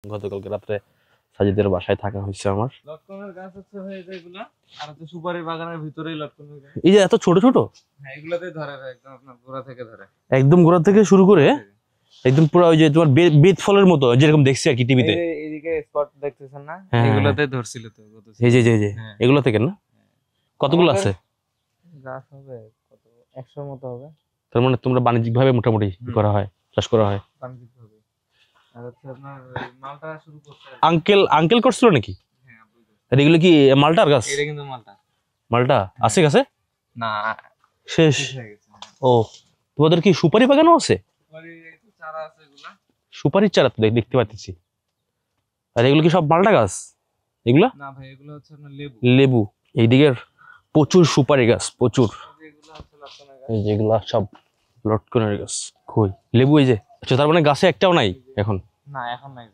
গতকালকে রাত্রে সাজিদের বাসায় থাকা হয়েছে আমার। লটকনের গাছ হচ্ছে ভাই এগুলা, আর হচ্ছে সুপারি বাগানের ভিতরেই লটকনের গাছ। এই যে এত ছোট ছোট, হ্যাঁ এগুলাতেই ধরে ভাই, একদম আপনার গোড়া থেকে ধরে, একদম গোড়া থেকে শুরু করে একদম পুরো ওই যে তোমার বেত ফলের মতো যেরকম দেখছি আর কি টিভিতে। এইদিকে স্পট দেখতেছেন না, হ্যাঁ, এগুলাতেই ধরছিল তো গত এই যে যে হ্যাঁ। এগুলো থেকে না? কতগুলো আছে গাছ? হবে কত, 100 মতো হবে। তার মানে তোমরা বাণিজ্যিক ভাবে মোটামুটি করা হয়, চাষ করা হয়। বাণিজ্যিক ভাবে। আর হচ্ছে আপনার মালটা শুরু করতে আঙ্কেল করছিল নাকি? হ্যাঁ আপনি তো। আর এগুলো কি মালটার গাছ? এটা কিন্তু মালটা। মালটা আছে গাছে? না শেষ। শেষ হয়ে গেছে। ও, তোমাদের কি সুপারি বাগানও আছে? সুপারি চারা আছে এগুলা। সুপারির চারা তো দেখতে পাচ্ছি। আর এগুলো কি সব মালটা গাছ এগুলা? না ভাই এগুলো হচ্ছে আপনার লেবু। লেবু। এইদিকের প্রচুর সুপারি গাছ, প্রচুর। এগুলো হচ্ছে লটকনের গাছ। এই যেগুলা সব লটকনের গাছ। কই লেবু? এই যে। আচ্ছা, তার মানে গাছে একটাও নাই এখন? না এখন নাই।